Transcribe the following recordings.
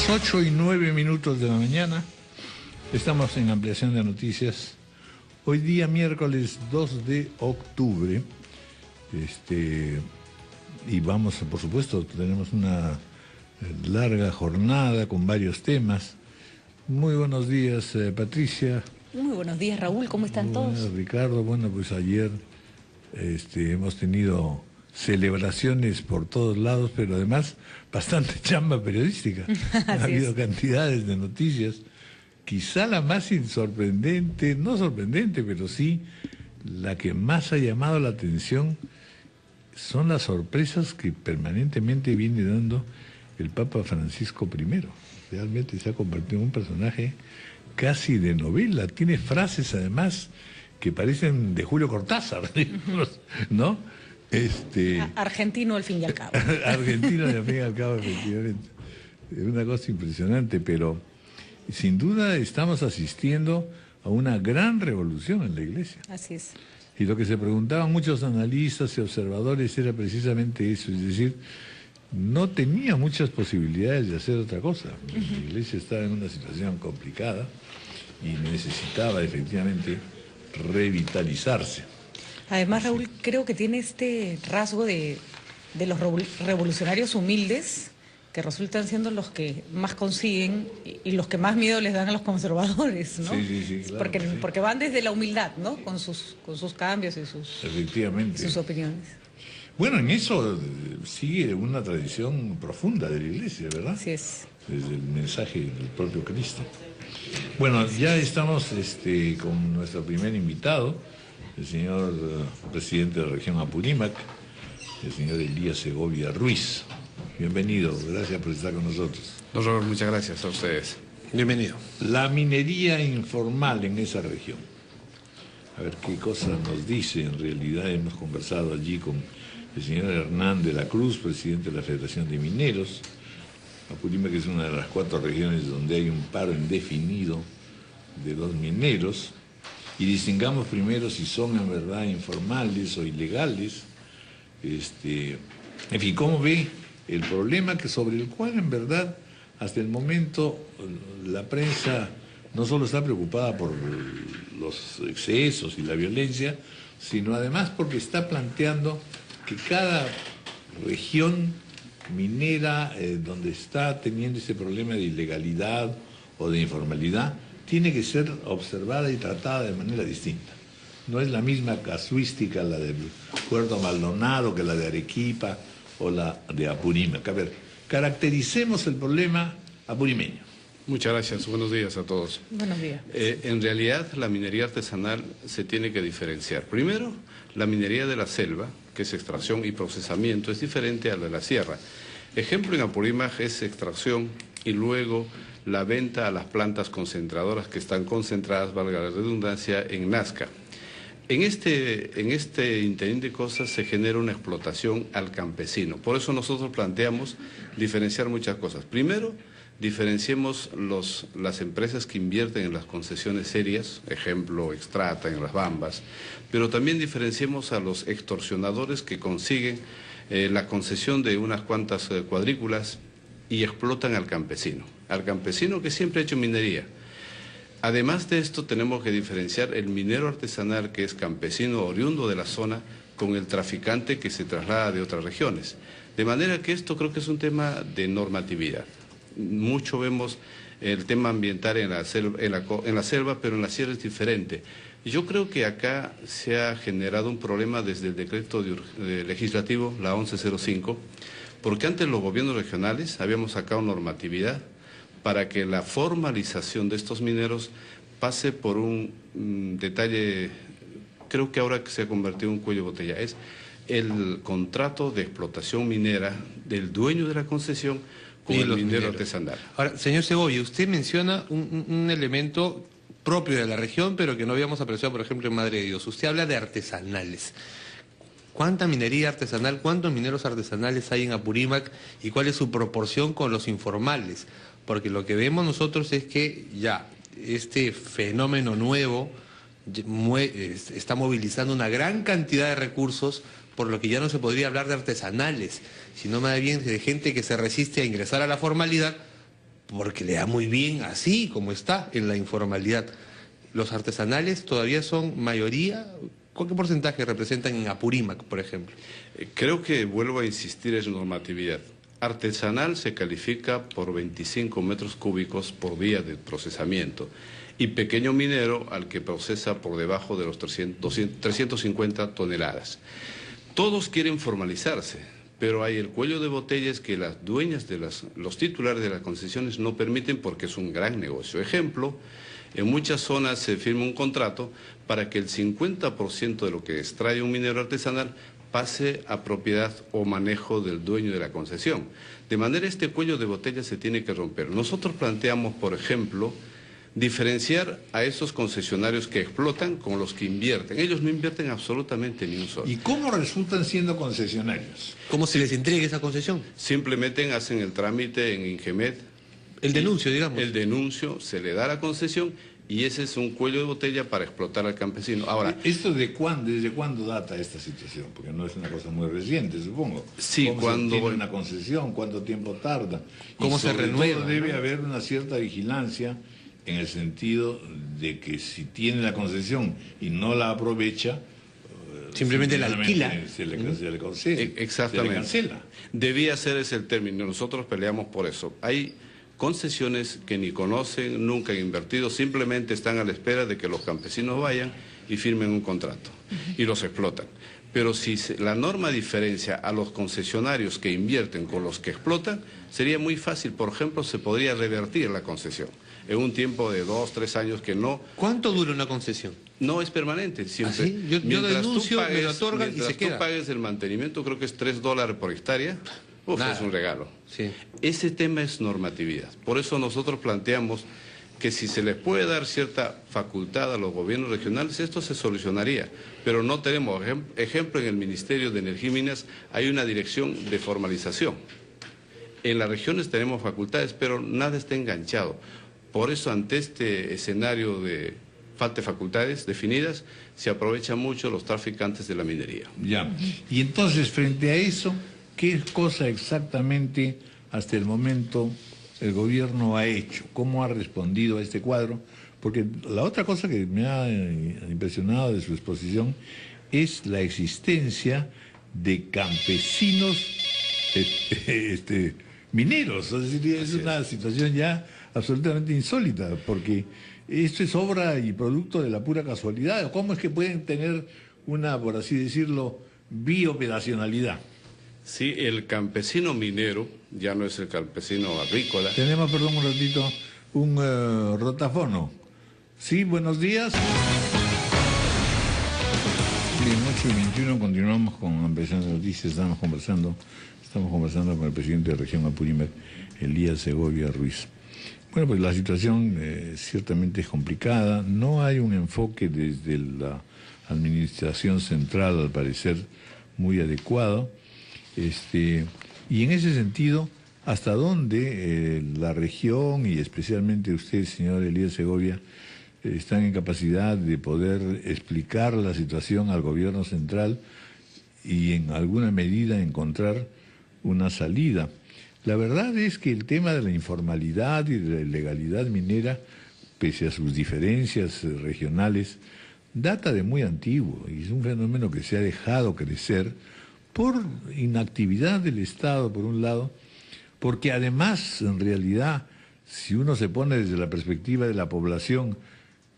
Las 8:09 de la mañana, estamos en ampliación de noticias. Hoy día, miércoles 2 de octubre, y vamos, por supuesto, tenemos una larga jornada con varios temas. Muy buenos días, Patricia. Muy buenos días, Raúl, ¿cómo están todos? Ricardo, bueno, pues ayer hemos tenido celebraciones por todos lados, pero además bastante chamba periodística. Ha habido cantidades de noticias. Quizá la más sorprendente, no sorprendente, pero sí la que más ha llamado la atención son las sorpresas que permanentemente viene dando el Papa Francisco I. Realmente se ha convertido en un personaje casi de novela. Tiene frases además que parecen de Julio Cortázar, ¿no? Argentino al fin y al cabo. Argentino al fin y al cabo, efectivamente. Es una cosa impresionante, pero sin duda estamos asistiendo a una gran revolución en la Iglesia. Así es. Y lo que se preguntaban muchos analistas y observadores era precisamente eso, es decir, no tenía muchas posibilidades de hacer otra cosa. La Iglesia estaba en una situación complicada y necesitaba efectivamente revitalizarse. Además, Raúl, creo que tiene este rasgo de los revolucionarios humildes, que resultan siendo los que más consiguen y los que más miedo les dan a los conservadores, ¿no? Sí, claro, porque van desde la humildad, ¿no? Con sus cambios y sus opiniones. Bueno, en eso sigue una tradición profunda de la Iglesia, ¿verdad? Así es. Desde el mensaje del propio Cristo. Bueno, ya estamos con nuestro primer invitado, el señor presidente de la región Apurímac, el señor Elías Segovia Ruiz. Bienvenido, gracias por estar con nosotros. Don Robert, muchas gracias a ustedes. Bienvenido. La minería informal en esa región. A ver qué cosa nos dice. En realidad hemos conversado allí con el señor Hernán de la Cruz, presidente de la Federación de Mineros. Apurímac es una de las 4 regiones donde hay un paro indefinido de los mineros. Y distingamos primero si son en verdad informales o ilegales. En fin, ¿cómo ve el problema sobre el cual en verdad hasta el momento la prensa no solo está preocupada por los excesos y la violencia, sino además porque está planteando que cada región minera donde está teniendo ese problema de ilegalidad o de informalidad tiene que ser observada y tratada de manera distinta. No es la misma casuística la del Puerto Maldonado que la de Arequipa o la de Apurímac. A ver, caractericemos el problema apurimeño. Muchas gracias, buenos días a todos. Buenos días. En realidad, la minería artesanal se tiene que diferenciar. Primero, la minería de la selva, que es extracción y procesamiento, es diferente a la de la sierra. Ejemplo en Apurímac es extracción y luego la venta a las plantas concentradoras que están concentradas, valga la redundancia, en Nazca. En este interín de cosas se genera una explotación al campesino. Por eso nosotros planteamos diferenciar muchas cosas. Primero, diferenciemos las empresas que invierten en las concesiones serias, ejemplo, Extrata en Las Bambas, pero también diferenciemos a los extorsionadores que consiguen la concesión de unas cuantas cuadrículas y explotan al campesino que siempre ha hecho minería. Además de esto, tenemos que diferenciar el minero artesanal, que es campesino oriundo de la zona, con el traficante que se traslada de otras regiones. De manera que esto creo que es un tema de normatividad. Mucho vemos el tema ambiental en la selva, pero en la sierra es diferente. Yo creo que acá se ha generado un problema desde el decreto legislativo, la 1105, porque antes los gobiernos regionales habíamos sacado normatividad para que la formalización de estos mineros pase por un detalle, creo que ahora que se ha convertido en un cuello de botella, es el contrato de explotación minera del dueño de la concesión con el minero artesanal. Ahora, señor Segovia, usted menciona un elemento propio de la región, pero que no habíamos apreciado, por ejemplo, en Madre de Dios. Usted habla de artesanales. ¿Cuánta minería artesanal, cuántos mineros artesanales hay en Apurímac y cuál es su proporción con los informales? Porque lo que vemos nosotros es que ya este fenómeno nuevo está movilizando una gran cantidad de recursos, por lo que ya no se podría hablar de artesanales, sino más bien de gente que se resiste a ingresar a la formalidad porque le da muy bien así como está en la informalidad. Los artesanales todavía son mayoría. ¿Qué porcentaje representan en Apurímac, por ejemplo? Creo que vuelvo a insistir en normatividad. Artesanal se califica por 25 metros cúbicos por día de procesamiento y pequeño minero al que procesa por debajo de los 350 toneladas. Todos quieren formalizarse, pero hay el cuello de botellas que las dueñas los titulares de las concesiones no permiten porque es un gran negocio. Ejemplo, en muchas zonas se firma un contrato para que el 50% de lo que extrae un minero artesanal pase a propiedad o manejo del dueño de la concesión. De manera este cuello de botella se tiene que romper. Nosotros planteamos, por ejemplo, diferenciar a esos concesionarios que explotan con los que invierten. Ellos no invierten absolutamente ni un solo. ¿Y cómo resultan siendo concesionarios? ¿Cómo se les entrega esa concesión? Simplemente hacen el trámite en Ingemed. El denuncio, digamos. El denuncio, se le da la concesión y ese es un cuello de botella para explotar al campesino. Ahora, ¿Esto desde cuándo data esta situación? Porque no es una cosa muy reciente, supongo. Sí, ¿Cómo cuando se tiene una concesión? ¿Cuánto tiempo tarda? ¿Cómo Y se sobre renueva, todo debe no? haber una cierta vigilancia en el sentido de que si tiene la concesión y no la aprovecha, Simplemente la alquila. Se le concede, exactamente. se le cancela. Debía ser ese el término, nosotros peleamos por eso. Hay concesiones que ni conocen, nunca han invertido, simplemente están a la espera de que los campesinos vayan y firmen un contrato y los explotan. Pero si la norma diferencia a los concesionarios que invierten con los que explotan, sería muy fácil. Por ejemplo, se podría revertir la concesión en un tiempo de 2, 3 años que no... ¿Cuánto dura una concesión? No es permanente, siempre. ¿Ah, sí? Yo denuncio, me lo otorgan y se queda. Mientras tú pagues el mantenimiento, creo que es $3 por hectárea, es un regalo. Sí. Ese tema es normatividad. Por eso nosotros planteamos que si se les puede dar cierta facultad a los gobiernos regionales, esto se solucionaría. Pero no tenemos, ejemplo, en el Ministerio de Energía y Minas hay una dirección de formalización. En las regiones tenemos facultades, pero nada está enganchado. Por eso, ante este escenario de falta de facultades definidas, se aprovechan mucho los traficantes de la minería. Ya. Y entonces, frente a eso, ¿qué cosa exactamente hasta el momento el gobierno ha hecho? ¿Cómo ha respondido a este cuadro? Porque la otra cosa que me ha impresionado de su exposición es la existencia de campesinos mineros. Es decir, es una situación ya absolutamente insólita, porque esto es obra y producto de la pura casualidad. ¿Cómo es que pueden tener una, por así decirlo, bioperacionalidad? Sí, el campesino minero ya no es el campesino agrícola. Tenemos, perdón, un ratito, un rotafono. Sí, buenos días. Bien, 8:21, continuamos con Ampliación de Noticias. Estamos conversando con el presidente de la región Apurímac, Elías Segovia Ruiz. Bueno, pues la situación ciertamente es complicada. No hay un enfoque desde la administración central, al parecer, muy adecuado. Y en ese sentido, ¿hasta dónde la región y especialmente usted, señor Elías Segovia, están en capacidad de poder explicar la situación al gobierno central y en alguna medida encontrar una salida? La verdad es que el tema de la informalidad y de la ilegalidad minera, pese a sus diferencias regionales, data de muy antiguo y es un fenómeno que se ha dejado crecer por inactividad del Estado, por un lado, porque además, en realidad, si uno se pone desde la perspectiva de la población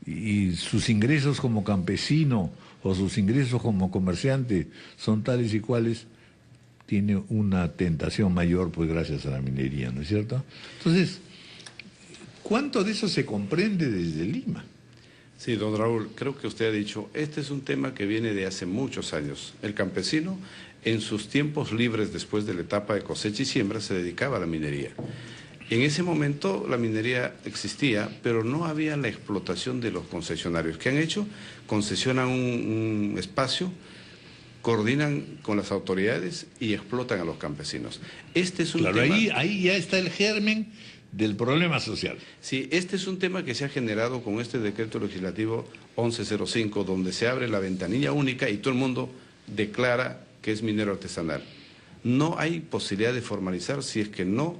y sus ingresos como campesino o sus ingresos como comerciante son tales y cuales, tiene una tentación mayor, pues gracias a la minería, ¿no es cierto? Entonces, ¿cuánto de eso se comprende desde Lima? Sí, don Raúl, creo que usted ha dicho, este es un tema que viene de hace muchos años. El campesino, en sus tiempos libres después de la etapa de cosecha y siembra, se dedicaba a la minería. En ese momento la minería existía, pero no había la explotación de los concesionarios. ¿Qué han hecho? Concesionan un espacio, coordinan con las autoridades y explotan a los campesinos. Este es un Claro, tema... ahí ya está el germen del problema social. Sí, este es un tema que se ha generado con este decreto legislativo 1105, donde se abre la ventanilla única y todo el mundo declara que es minero artesanal. No hay posibilidad de formalizar si es que no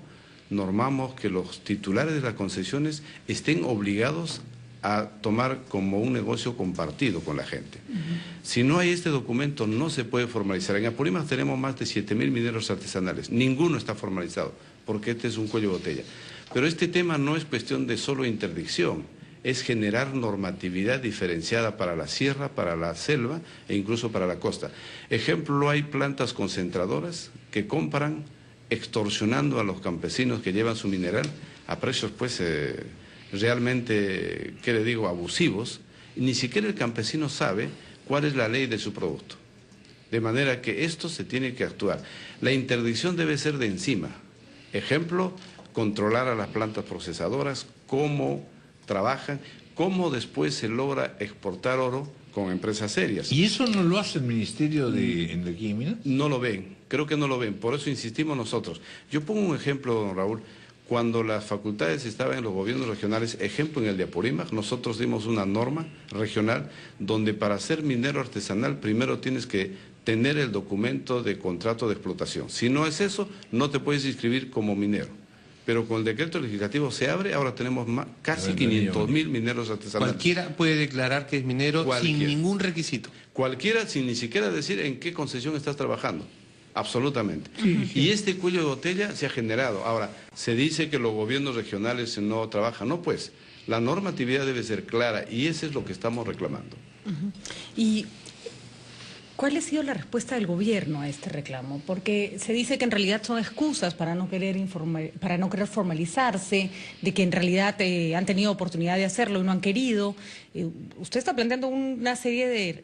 normamos que los titulares de las concesiones estén obligados a tomar como un negocio compartido con la gente. Si no hay este documento, no se puede formalizar. En Apurímac tenemos más de 7.000 mineros artesanales. Ninguno está formalizado, porque este es un cuello de botella. Pero este tema no es cuestión de solo interdicción, es generar normatividad diferenciada para la sierra, para la selva e incluso para la costa. Ejemplo, hay plantas concentradoras que compran extorsionando a los campesinos que llevan su mineral a precios pues realmente, ¿qué le digo?, abusivos, y ni siquiera el campesino sabe cuál es la ley de su producto. De manera que esto se tiene que actuar. La interdicción debe ser de encima. Ejemplo, controlar a las plantas procesadoras, cómo trabajan, cómo después se logra exportar oro con empresas serias. ¿Y eso no lo hace el Ministerio de Energía y Minas? No lo ven, creo que no lo ven, por eso insistimos nosotros. Yo pongo un ejemplo, don Raúl. Cuando las facultades estaban en los gobiernos regionales, ejemplo en el de Apurímac, nosotros dimos una norma regional donde para ser minero artesanal primero tienes que tener el documento de contrato de explotación. Si no es eso, no te puedes inscribir como minero. Pero con el decreto legislativo se abre, ahora tenemos casi 500.000 mineros artesanales. Cualquiera puede declarar que es minero Cualquiera. sin ningún requisito. Cualquiera, sin ni siquiera decir en qué concesión estás trabajando. Absolutamente. Sí. Y este cuello de botella se ha generado. Ahora, se dice que los gobiernos regionales no trabajan. No, pues, la normatividad debe ser clara y eso es lo que estamos reclamando. ¿Y cuál ha sido la respuesta del gobierno a este reclamo? Porque se dice que en realidad son excusas para no querer formalizarse, de que en realidad han tenido oportunidad de hacerlo y no han querido. Usted está planteando una serie de,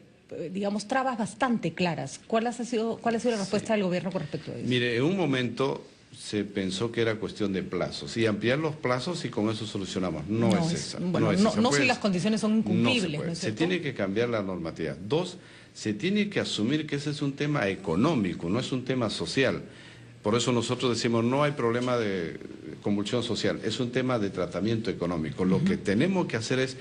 digamos, trabas bastante claras. ¿Cuál ha sido la respuesta del gobierno con respecto a eso? Mire, en un momento se pensó que era cuestión de plazos, y ampliar los plazos y con eso solucionamos. No es esa. Bueno, no si las condiciones son incumplibles. No se tiene que cambiar la normatividad. Dos, se tiene que asumir que ese es un tema económico, no es un tema social. Por eso nosotros decimos, no hay problema de convulsión social, es un tema de tratamiento económico. Lo que tenemos que hacer es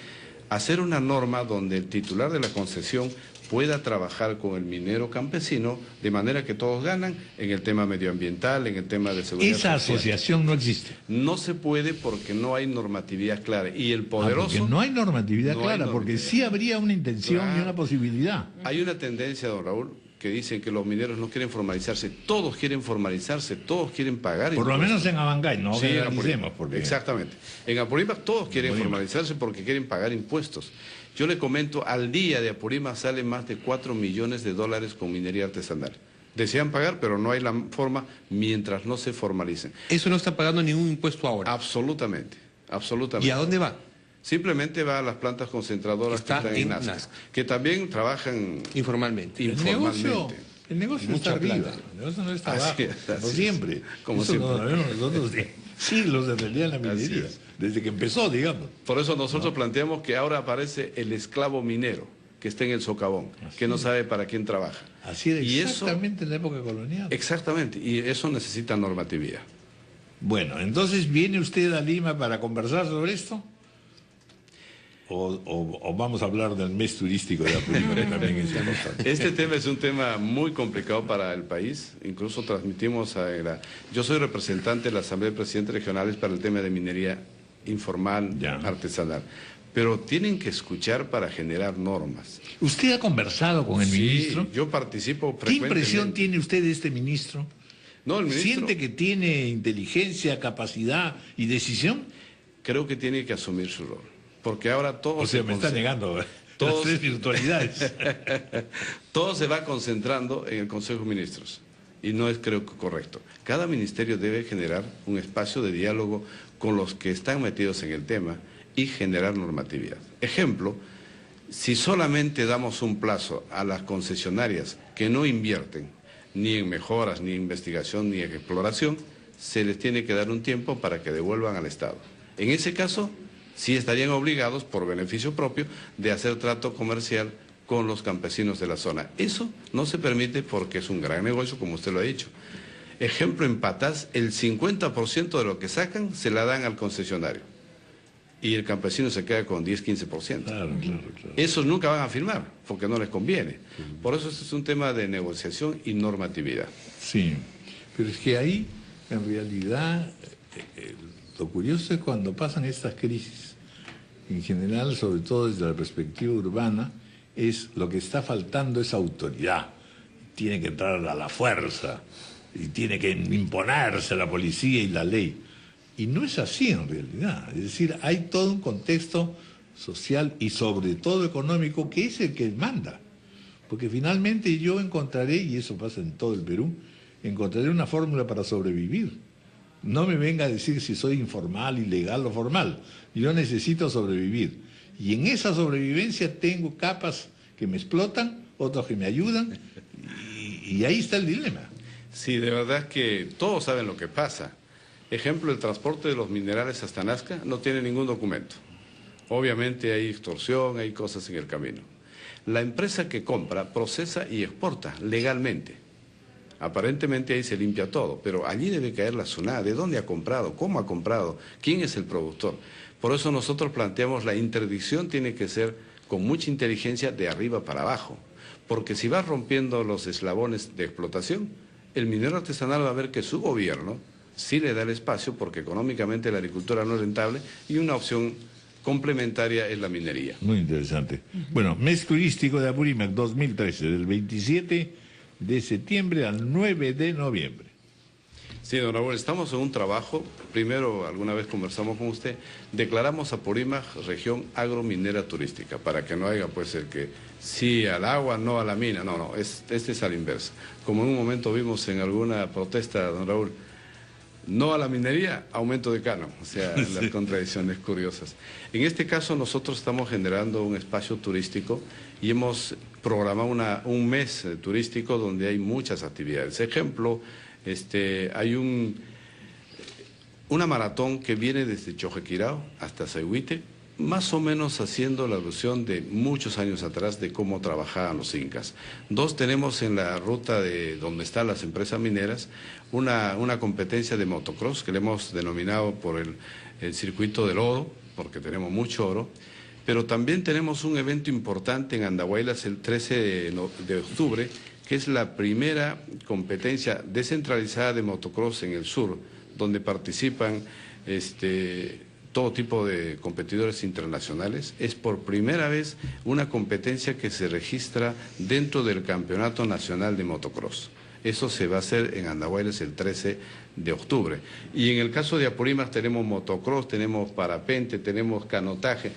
hacer una norma donde el titular de la concesión pueda trabajar con el minero campesino de manera que todos ganan en el tema medioambiental, en el tema de seguridad Esa social. asociación no existe. No se puede porque no hay normatividad clara. Y el poderoso... Porque no hay normatividad no clara, hay porque normatividad. sí habría una intención Claro. y una posibilidad. Hay una tendencia, don Raúl, que dicen que los mineros no quieren formalizarse. Todos quieren formalizarse, todos quieren pagar Por lo impuestos. menos en Abancay, no Sí, en generalicemos. Apurímac. Porque... Exactamente. En Apurímac todos quieren formalizarse porque quieren pagar impuestos. Yo le comento, al día de Apurímac salen más de 4 millones de dólares con minería artesanal. Desean pagar, pero no hay la forma mientras no se formalicen. Eso no está pagando ningún impuesto ahora. Absolutamente, absolutamente. ¿Y a dónde va? Simplemente va a las plantas concentradoras Está que están en en Nazca, Nazca. que también trabajan Informalmente. informalmente. El negocio Mucha está arriba, plata. el negocio no está Así abajo, es, como así es. siempre. Como Eso siempre. lo sabemos nosotros de siglos de realidad en la Así minería, es. desde que empezó, digamos. Por eso nosotros planteamos que ahora aparece el esclavo minero, que está en el socavón, que no sabe para quién trabaja. Así era Y eso- exactamente en la época colonial. Exactamente, y eso necesita normatividad. Bueno, entonces, ¿viene usted a Lima para conversar sobre esto? ¿O vamos a hablar del mes turístico de Apurímac, que también es importante? Este tema es un tema muy complicado para el país, incluso transmitimos Yo soy representante de la Asamblea de Presidentes Regionales para el tema de minería informal, Ya. artesanal, pero tienen que escuchar para generar normas. ¿Usted ha conversado con el Sí, ministro? yo participo ¿Qué frecuentemente. impresión tiene usted de este ministro? No, el ministro ¿Siente que tiene inteligencia, capacidad y decisión? creo que tiene que asumir su rol, porque ahora todo O sea, me está concentra- negando Todos- las tres virtualidades. Todo se va concentrando en el Consejo de Ministros y no es, creo, correcto. Cada ministerio debe generar un espacio de diálogo con los que están metidos en el tema y generar normatividad. Ejemplo, si solamente damos un plazo a las concesionarias que no invierten ni en mejoras, ni en investigación, ni en exploración, se les tiene que dar un tiempo para que devuelvan al Estado. En ese caso, sí estarían obligados, por beneficio propio, de hacer trato comercial con los campesinos de la zona. Eso no se permite porque es un gran negocio, como usted lo ha dicho. Ejemplo, en Patás, el 50% de lo que sacan se la dan al concesionario. Y el campesino se queda con 10-15%. Claro. Esos nunca van a firmar, porque no les conviene. Por eso este es un tema de negociación y normatividad. Sí, pero es que ahí, en realidad, Lo curioso es cuando pasan estas crisis, en general, sobre todo desde la perspectiva urbana, es lo que está faltando es autoridad. Tiene que entrar a la fuerza y tiene que imponerse la policía y la ley. Y no es así en realidad. Es decir, hay todo un contexto social y sobre todo económico que es el que manda. Porque finalmente yo encontraré, y eso pasa en todo el Perú, encontraré una fórmula para sobrevivir. No me venga a decir si soy informal, ilegal o formal. Yo necesito sobrevivir. Y en esa sobrevivencia tengo capas que me explotan, otros que me ayudan, y ahí está el dilema. Sí, de verdad que todos saben lo que pasa. Ejemplo, el transporte de los minerales hasta Nazca no tiene ningún documento. Obviamente hay extorsión, hay cosas en el camino. La empresa que compra, procesa y exporta legalmente. Aparentemente ahí se limpia todo, pero allí debe caer la SUNAT. ¿De dónde ha comprado? ¿Cómo ha comprado? ¿Quién es el productor? Por eso nosotros planteamos la interdicción tiene que ser con mucha inteligencia de arriba para abajo. Porque si vas rompiendo los eslabones de explotación, el minero artesanal va a ver que su gobierno sí le da el espacio porque económicamente la agricultura no es rentable y una opción complementaria es la minería. Muy interesante. Bueno, mes turístico de Apurímac 2013, del 27 de septiembre al 9 de noviembre. Sí, don Raúl, estamos en un trabajo. Primero, alguna vez conversamos con usted, declaramos Apurímac región agrominera turística, para que no haya pues el que sí al agua, no a la mina. No, este es al inverso. Como en un momento vimos en alguna protesta, don Raúl, no a la minería, aumento de canon, o sea, las contradicciones curiosas. En este caso nosotros estamos generando un espacio turístico y hemos programado un mes turístico donde hay muchas actividades. Ejemplo, hay una maratón que viene desde Chojequirao hasta Saigüite, más o menos haciendo la alusión de muchos años atrás de cómo trabajaban los incas. Dos, tenemos en la ruta de donde están las empresas mineras una competencia de motocross que le hemos denominado por el circuito del oro, porque tenemos mucho oro, pero también tenemos un evento importante en Andahuaylas el 13 de octubre, que es la primera competencia descentralizada de motocross en el sur, donde participan todo tipo de competidores internacionales. Es por primera vez una competencia que se registra dentro del Campeonato Nacional de Motocross. Eso se va a hacer en Andahuaylas el 13 de octubre. Y en el caso de Apurímac tenemos motocross, tenemos parapente, tenemos canotaje,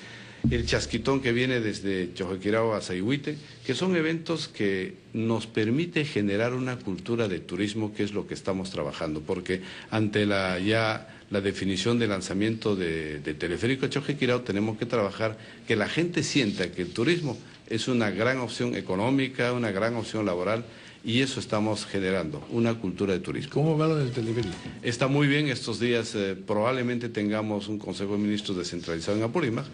el chasquitón que viene desde Chojequirao a Saigüite, que son eventos que nos permite generar una cultura de turismo, que es lo que estamos trabajando, porque ante la definición de lanzamiento de Teleférico a Chojequirao tenemos que trabajar que la gente sienta que el turismo es una gran opción económica, una gran opción laboral, y eso estamos generando, una cultura de turismo. ¿Cómo va lo del teleférico? Está muy bien, estos días probablemente tengamos un Consejo de Ministros descentralizado en Apurímac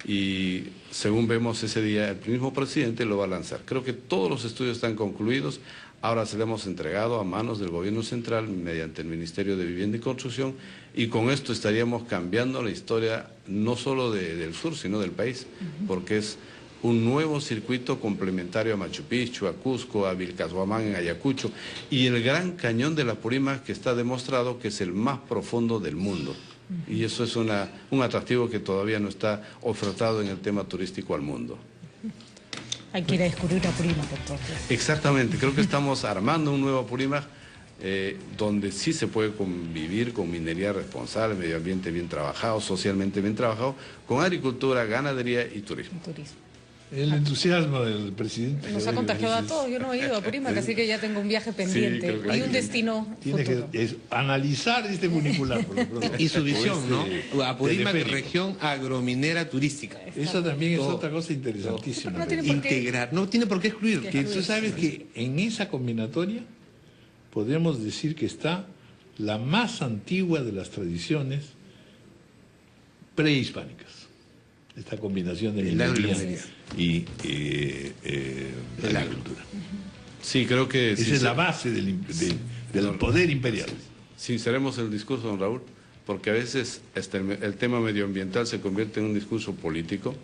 y según vemos ese día el mismo presidente lo va a lanzar. Creo que todos los estudios están concluidos, ahora se le hemos entregado a manos del Gobierno Central mediante el Ministerio de Vivienda y Construcción y con esto estaríamos cambiando la historia no solo del sur sino del país, porque es un nuevo circuito complementario a Machu Picchu, a Cusco, a Vilcashuamán en Ayacucho y el Gran Cañón de la Apurímac, que está demostrado que es el más profundo del mundo. Y eso es un atractivo que todavía no está ofertado en el tema turístico al mundo. Hay que ir a descubrir Apurímac, doctor. Exactamente, creo que estamos armando un nuevo Apurímac donde sí se puede convivir con minería responsable, medio ambiente bien trabajado, socialmente bien trabajado, con agricultura, ganadería y turismo. El entusiasmo del presidente. Nos ha contagiado a todos. Yo no he ido a Apurímac, así que ya tengo un viaje pendiente y un destino tiene futuro. que analizar este funicular. Por lo pronto. Y su visión, ¿no? Apurímac, región agrominera turística. Eso también es otra cosa interesantísima. No tiene por qué. Integrar, no tiene por qué excluir. Que tú sabes que en esa combinatoria podemos decir que está la más antigua de las tradiciones prehispánicas. Esta combinación de minería y la agricultura. Sí, creo que... Esa es la base del poder imperial. Sinceremos el discurso, don Raúl. porque a veces el tema medioambiental se convierte en un discurso político,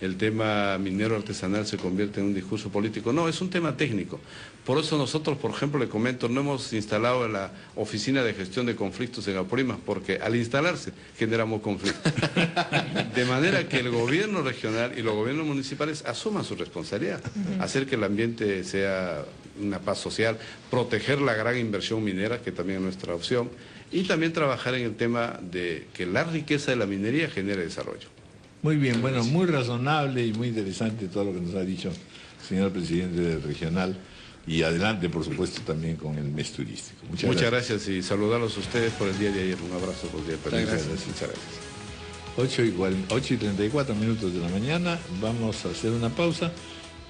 el tema minero artesanal se convierte en un discurso político. No, es un tema técnico. Por eso nosotros, por ejemplo, le comento, no hemos instalado la Oficina de Gestión de Conflictos en Apurímac, porque al instalarse generamos conflictos. De manera que el gobierno regional y los gobiernos municipales asuman su responsabilidad, hacer que el ambiente sea una paz social, proteger la gran inversión minera, que también es nuestra opción, y también trabajar en el tema de que la riqueza de la minería genere desarrollo. Muy bien, bueno, muy razonable y muy interesante todo lo que nos ha dicho el señor presidente del regional. Y adelante, por supuesto, también con el mes turístico. Muchas gracias y saludarlos a ustedes por el día de ayer. Un abrazo por el día de ayer. Muchas gracias. 8:34 de la mañana. Vamos a hacer una pausa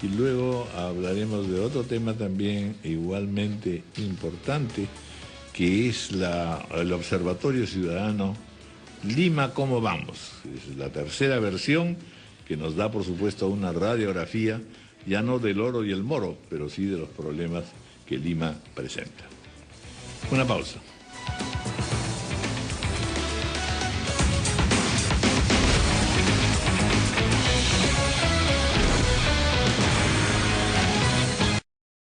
y luego hablaremos de otro tema también igualmente importante, que es el Observatorio Ciudadano Lima, ¿cómo vamos? Es la tercera versión que nos da, por supuesto, una radiografía, ya no del oro y el moro, pero sí de los problemas que Lima presenta. Una pausa.